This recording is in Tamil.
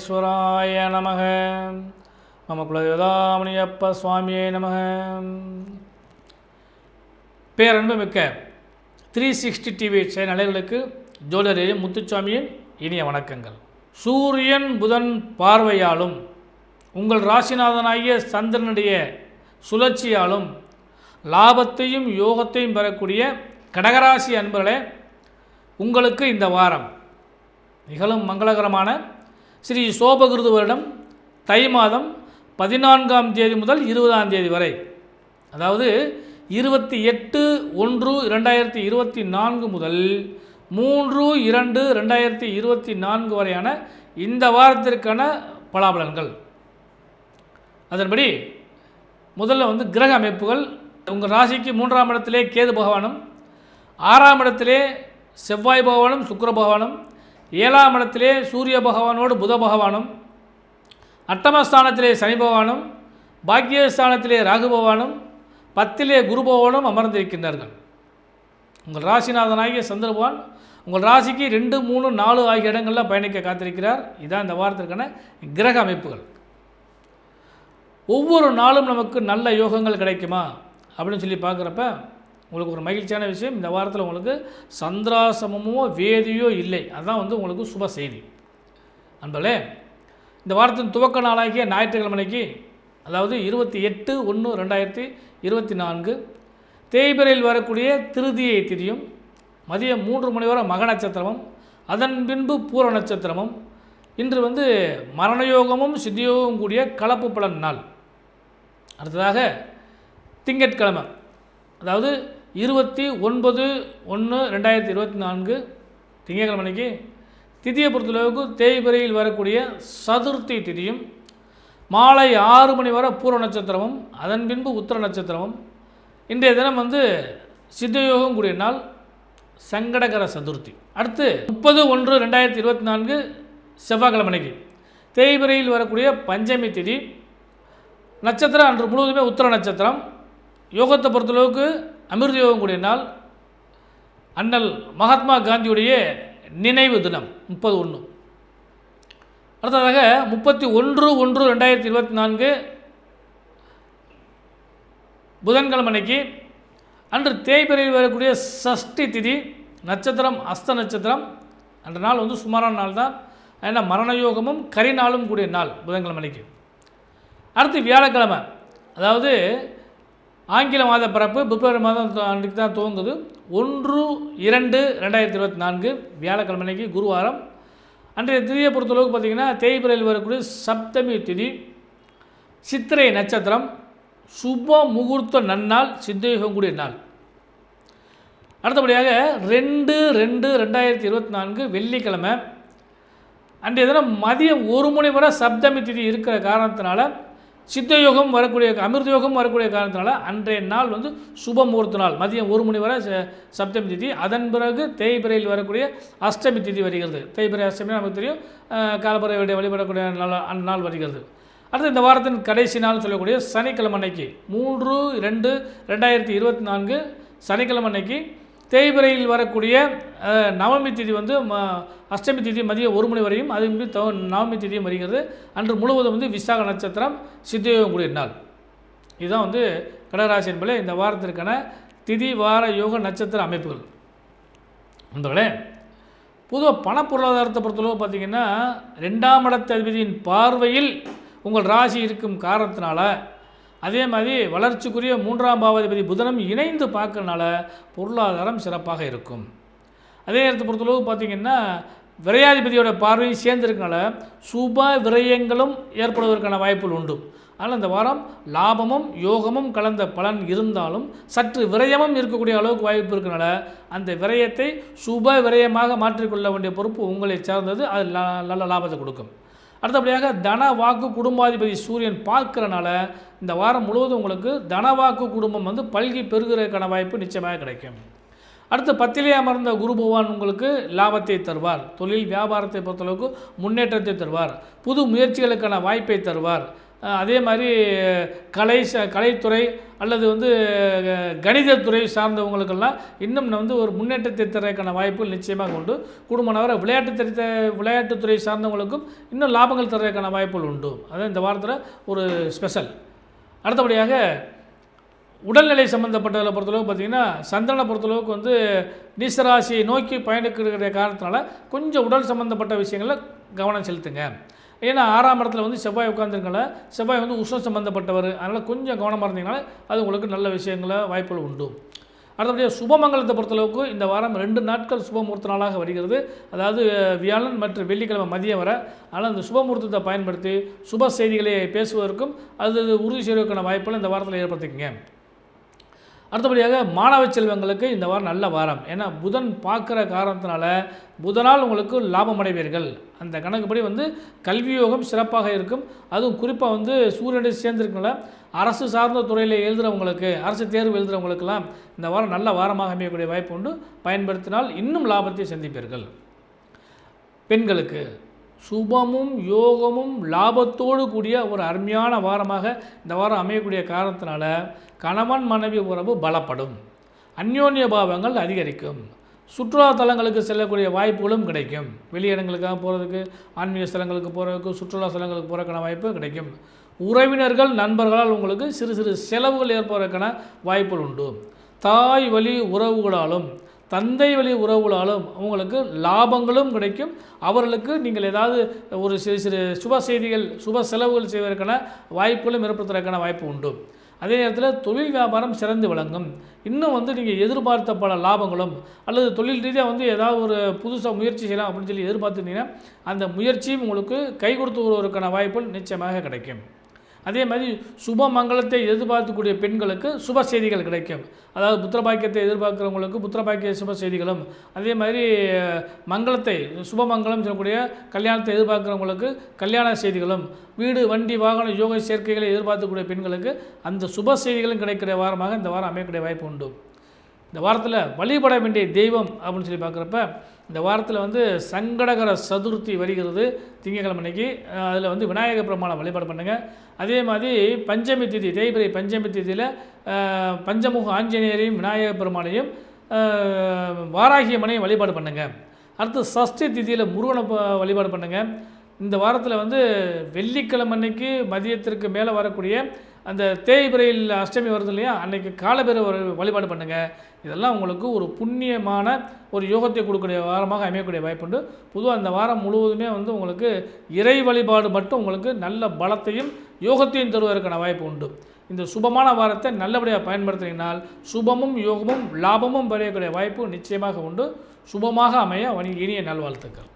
பரமேஸ்வராய நமக. மம குலதேவதாமணியப்ப சுவாமியே நமக. பேரன்பு மிக்க 360 டிவி சேனல்களுக்கு ஜோதிடர் முத்துசாமியின் இனிய வணக்கங்கள். சூரியன் புதன் பார்வையாலும் உங்கள் ராசிநாதனாகிய சந்திரனுடைய சுழற்சியாலும் லாபத்தையும் யோகத்தையும் பெறக்கூடிய கடகராசி அன்பர்களே, உங்களுக்கு இந்த வாரம் நிகழும் மங்களகரமான ஸ்ரீ சோபகிருது வருடம் தை மாதம் 14ஆம் தேதி முதல் 20ஆம் தேதி வரை, அதாவது 28/1/2024 முதல் 3/2/2024 வரையான இந்த வாரத்திற்கான பலாபலன்கள். அதன்படி முதல்ல கிரக அமைப்புகள். உங்கள் ராசிக்கு 3ஆம் இடத்திலே கேது பகவானும், 6ஆம் இடத்திலே செவ்வாய் பகவானும் சுக்கிர பகவானும், 7ஆம் இடத்திலே சூரிய பகவானோடு புத பகவானும், அட்டமஸ்தானத்திலே சனி பகவானும், பாக்கியஸ்தானத்திலே ராகு பகவானும், 10லே குரு பகவானும் அமர்ந்திருக்கின்றார்கள். உங்கள் ராசிநாதனாகிய சந்திர பகவான் உங்கள் ராசிக்கு 2, 3, 4 ஆகிய இடங்களில் பயணிக்க காத்திருக்கிறார். இதுதான் இந்த வாரத்திற்கான கிரக அமைப்புகள். ஒவ்வொரு நாளும் நமக்கு நல்ல யோகங்கள் கிடைக்குமா அப்படின்னு சொல்லி பார்க்குறப்ப உங்களுக்கு ஒரு மகிழ்ச்சியான விஷயம், இந்த வாரத்தில் உங்களுக்கு சந்திராசமமோ வேதியோ இல்லை. அதுதான் உங்களுக்கு சுப செய்தி. நண்பர்களே, இந்த வாரத்தின் துவக்க நாளாகிய ஞாயிற்றுக்கிழமைக்கு, அதாவது 28/1/2024 தேய்பிரையில் வரக்கூடிய திருதியை திதியும், மதியம் 3 மணி வரை மக நட்சத்திரமும், அதன் பின்பு பூர நட்சத்திரமும், இன்று மரணயோகமும் சித்தியோகமும் கூடிய கலப்பு பலன் நாள். அடுத்ததாக திங்கட்கிழமை, அதாவது 29/1/2024 திங்கட்கிழமைக்கு திதியை பொறுத்தளவுக்கு தேய்பிரையில் வரக்கூடிய சதுர்த்தி திதியும், மாலை 6 மணி வரை பூர நட்சத்திரமும், அதன் பின்பு உத்திர நட்சத்திரமும். இன்றைய தினம் சித்தயோகம் கூடிய நாள், சங்கடகர சதுர்த்தி. அடுத்து 30/1/2024 செவ்வாய்க்கிழமைக்கு தேய்பிரையில் வரக்கூடிய பஞ்சமி திதி. நட்சத்திரம் அன்று முழுவதுமே உத்திர நட்சத்திரம். யோகத்தை பொறுத்தளவுக்கு அமிர்த யோகம் கூடிய நாள், அண்ணல் மகாத்மா காந்தியுடைய நினைவு தினம் 30/1. அடுத்ததாக 31/1/2024 புதன்கிழமைக்கு அன்று தேய்பிரையில் வரக்கூடிய சஷ்டி திதி. நட்சத்திரம் அஸ்த நட்சத்திரம். அன்ற நாள் சுமாரான நாள் தான். ஏன்னா மரணயோகமும் கரிநாளும் கூடிய நாள் புதன்கிழமைக்கு. அடுத்து வியாழக்கிழமை, அதாவது ஆங்கில மாத பிறப்பு பிப்ரவரி மாதம் அன்றைக்கு தான் துவங்குது. 1/2/2024 வியாழக்கிழமைக்கு குருவாரம். அன்றைய திதியை பொறுத்தளவுக்கு பார்த்திங்கன்னா தேய்பிரையில் வரக்கூடிய சப்தமி திதி, சித்திரை நட்சத்திரம், சுப முகூர்த்த நன்னாள், சித்தயோகம் கூடிய நாள். அடுத்தபடியாக 2/2/2024 வெள்ளிக்கிழமை. அன்றைய தினம் மதியம் 1 மணி வரை சப்தமி திதி இருக்கிற காரணத்தினால சித்தயோகம் வரக்கூடிய அமிர்த யோகம் வரக்கூடிய காரணத்தினால அன்றைய நாள் சுப முகூர்த்த நாள். மதியம் 1 மணி வரை சப்தமி திதி. அதன் பிறகு தேய்பிரையில் வரக்கூடிய அஷ்டமி திதி வருகிறது. தேய்பிரை அஷ்டமி நமக்கு தெரியும், காலபுரை வழிபடக்கூடிய அந்த நாள் வருகிறது. அடுத்து இந்த வாரத்தின் கடைசி நாள் சொல்லக்கூடிய சனிக்கிழமை அன்னைக்கு 3/2/2024 சனிக்கிழமை அன்னைக்கு தேய்பிரையில் வரக்கூடிய நவமி திதி அஷ்டமி திதி மதியம் 1 மணி வரையும், அது நவமி திதியும் வருகிறது. அன்று முழுவதும் விசாக நட்சத்திரம், சித்தயோகம் கூடிய நாள். இதுதான் கடகராசி என்பதே இந்த வாரத்திற்கான திதி வார யோக நட்சத்திர அமைப்புகள். நண்பர்களே, பொதுவாக பணப்பொருளாதாரத்தை பொறுத்தளவு பார்த்திங்கன்னா 2ஆம் இடத்து அதிபதியின் பார்வையில் உங்கள் ராசி இருக்கும் காரணத்தினால, அதே மாதிரி வளர்ச்சிக்குரிய 3ஆம் பாவாதிபதி புதனும் இணைந்து பார்க்கறனால பொருளாதாரம் சிறப்பாக இருக்கும். அதே நேரத்தை பொறுத்தளவு பார்த்திங்கன்னா விரையாதிபதியோட பார்வையும் சேர்ந்துருக்கனால சுப விரயங்களும் ஏற்படுவதற்கான வாய்ப்புகள் உண்டு. அதனால் இந்த வாரம் லாபமும் யோகமும் கலந்த பலன் இருந்தாலும் சற்று விரயமும் இருக்கக்கூடிய அளவுக்கு வாய்ப்பு இருக்கனால அந்த விரயத்தை சுப விரயமாக மாற்றிக்கொள்ள வேண்டிய பொறுப்பு உங்களை சார்ந்தது. அது நல்ல லாபத்தை கொடுக்கும். அடுத்தபடியாக தன வாக்கு குடும்பாதிபதி சூரியன் பார்க்கறனால இந்த வாரம் முழுவதும் உங்களுக்கு தனவாக்கு குடும்பம் பல்கி பெருகிறதுக்கான வாய்ப்பு நிச்சயமாக கிடைக்கும். அடுத்து 10லே அமர்ந்த குரு பகவான் உங்களுக்கு லாபத்தை தருவார். தொழில் வியாபாரத்தை பொறுத்தளவுக்கு முன்னேற்றத்தை தருவார். புது முயற்சிகளுக்கான வாய்ப்பை தருவார். அதே மாதிரி கலைத்துறை அல்லது வந்து கணிதத்துறை சார்ந்தவங்களுக்கெல்லாம் இன்னும் வந்து ஒரு முன்னேற்றத்தை தரக்கான வாய்ப்புகள் நிச்சயமாக உண்டு. குடும்பநகர விளையாட்டுத்துறை சார்ந்தவங்களுக்கும் இன்னும் லாபங்கள் தரக்கான வாய்ப்புகள் உண்டு. அதான் இந்த வாரத்தில் ஒரு ஸ்பெஷல். அடுத்தபடியாக உடல்நிலை சம்மந்தப்பட்டதில் பொறுத்தளவுக்கு பார்த்திங்கன்னா சந்திரனை பொறுத்தளவுக்கு வந்து நீசராசியை நோக்கி பயணிக்கிற காரணத்தினால கொஞ்சம் உடல் சம்மந்தப்பட்ட விஷயங்களில் கவனம் செலுத்துங்க. ஏன்னா 6ஆம் இடத்துல வந்து செவ்வாய் உட்காந்துருக்கனால செவ்வாய் வந்து உஷ்ணம் சம்மந்தப்பட்டவர், அதனால் கொஞ்சம் கவனமாக இருந்தீங்கனால அது உங்களுக்கு நல்ல விஷயங்களை வாய்ப்புகள் உண்டு. அடுத்தபடியாக சுபமங்கலத்தை பொறுத்தளவுக்கு இந்த வாரம் 2 நாட்கள் சுபமுகூர்த்த நாளாக வருகிறது. அதாவது வியாழன் மற்றும் வெள்ளிக்கிழமை மதியம் வர. ஆனால் அந்த சுபமுகூர்த்தத்தை பயன்படுத்தி சுப செய்திகளை பேசுவதற்கும் அது உறுதி செய்வதற்கான வாய்ப்புகளை இந்த வாரத்தில் ஏற்படுத்திக்கங்க. அடுத்தபடியாக மாணவ செல்வங்களுக்கு இந்த வாரம் நல்ல வாரம். ஏன்னா புதன் பார்க்குற காரணத்தினால புதனால் உங்களுக்கு லாபம் அடைவீர்கள். அந்த கணக்குப்படி வந்து கல்வி யோகம் சிறப்பாக இருக்கும். அதுவும் குறிப்பாக வந்து சூரியனை சேர்ந்திருக்கனால அரசு சார்ந்த துறையில் எழுதுகிறவங்களுக்கு, அரசு தேர்வு எழுதுகிறவங்களுக்கெல்லாம் இந்த வாரம் நல்ல வாரமாக அமையக்கூடிய வாய்ப்பு உண்டு. பயன்படுத்தினால் இன்னும் லாபத்தை சந்திப்பீர்கள். பெண்களுக்கு சுபமும் யோகமும் லாபத்தோடு கூடிய ஒரு அருமையான வாரமாக இந்த வாரம் அமையக்கூடிய காரணத்தினால கணவன் மனைவி உறவு பலப்படும், அந்யோன்ய பாவங்கள் அதிகரிக்கும், சுற்றுலா தலங்களுக்கு செல்லக்கூடிய வாய்ப்புகளும் கிடைக்கும். வெளியிடங்களுக்காக போகிறதுக்கு, ஆன்மீக ஸ்தலங்களுக்கு போகிறதுக்கு, சுற்றுலா ஸ்தலங்களுக்கு போகிறதுக்கான வாய்ப்பு கிடைக்கும். உறவினர்கள் நண்பர்களால் உங்களுக்கு சிறு சிறு செலவுகள் ஏற்படுவதற்கான வாய்ப்புகள் உண்டு. தாய் வழி உறவுகளாலும் தந்தை வழி உறவுகளாலும் உங்களுக்கு லாபங்களும் கிடைக்கும். அவர்களுக்கு நீங்கள் ஏதாவது ஒரு சிறு சிறு சுப செய்திகள், சுப செலவுகள் செய்வதற்கான வாய்ப்புகளும் ஏற்படுத்துவதற்கான வாய்ப்பு உண்டு. அதே நேரத்தில் தொழில் வியாபாரம் சிறந்து விளங்கும். இன்னும் வந்து நீங்கள் எதிர்பார்த்த பல லாபங்களும் அல்லது தொழில் ரீதியாக வந்து ஏதாவது ஒரு புதுசாக முயற்சி செய்யலாம் அப்படின்னு சொல்லி எதிர்பார்த்துட்டீங்கன்னா அந்த முயற்சியும் உங்களுக்கு கை கொடுத்து வருவதற்கான வாய்ப்புகள் நிச்சயமாக கிடைக்கும். அதே மாதிரி சுப மங்களத்தை எதிர்பார்க்கக்கூடிய பெண்களுக்கு சுப செய்திகள் கிடைக்கும். அதாவது புத்திரபாக்கியத்தை எதிர்பார்க்குறவங்களுக்கு புத்திரபாக்கிய சுப செய்திகளும், அதே மாதிரி மங்களத்தை சுபமங்கலம் சொல்லக்கூடிய கல்யாணத்தை எதிர்பார்க்குறவங்களுக்கு கல்யாண செய்திகளும், வீடு வண்டி வாகன யோக சேர்க்கைகளை எதிர்பார்க்கக்கூடிய பெண்களுக்கு அந்த சுப செய்திகளும் கிடைக்கிற வாரமாக இந்த வாரம் அமையக்கூடிய வாய்ப்பு உண்டு. இந்த வாரத்தில் வழிபட வேண்டிய தெய்வம் அப்படின்னு சொல்லி பார்க்குறப்ப இந்த வாரத்தில் வந்து சங்கடகர சதுர்த்தி வருகிறது திங்கட்கிழமை அன்னைக்கு. அதில் வந்து விநாயகர் பெருமானை வழிபாடு பண்ணுங்கள். அதே மாதிரி பஞ்சமி திதி, தேய்பிரை பஞ்சமி திதியில் பஞ்சமுக ஆஞ்சநேயரையும் விநாயகர் பெருமானையும் வாராகியம்மனையும் வழிபாடு பண்ணுங்கள். அடுத்து சஷ்டி திதியில் முருகனை வழிபாடு பண்ணுங்கள். இந்த வாரத்தில் வந்து வெள்ளிக்கிழமை அன்னைக்கு மதியத்திற்கு மேலே வரக்கூடிய அந்த தேய்பிரையில் அஷ்டமி வருது இல்லையா, அன்றைக்கி காலபைரவர் வழிபாடு பண்ணுங்கள். இதெல்லாம் உங்களுக்கு ஒரு புண்ணியமான ஒரு யோகத்தை கொடுக்கக்கூடிய வாரமாக அமையக்கூடிய வாய்ப்புண்டு. பொதுவாக அந்த வாரம் முழுவதுமே வந்து உங்களுக்கு இறை வழிபாடு மட்டும் உங்களுக்கு நல்ல பலத்தையும் யோகத்தையும் தருவதற்கான வாய்ப்பு உண்டு. இந்த சுபமான வாரத்தை நல்லபடியாக பயன்படுத்தினால் சுபமும் யோகமும் லாபமும் பெறக்கூடிய வாய்ப்பு நிச்சயமாக உண்டு. சுபமாக அமைய இனிய நல்வாழ்த்துக்கள்.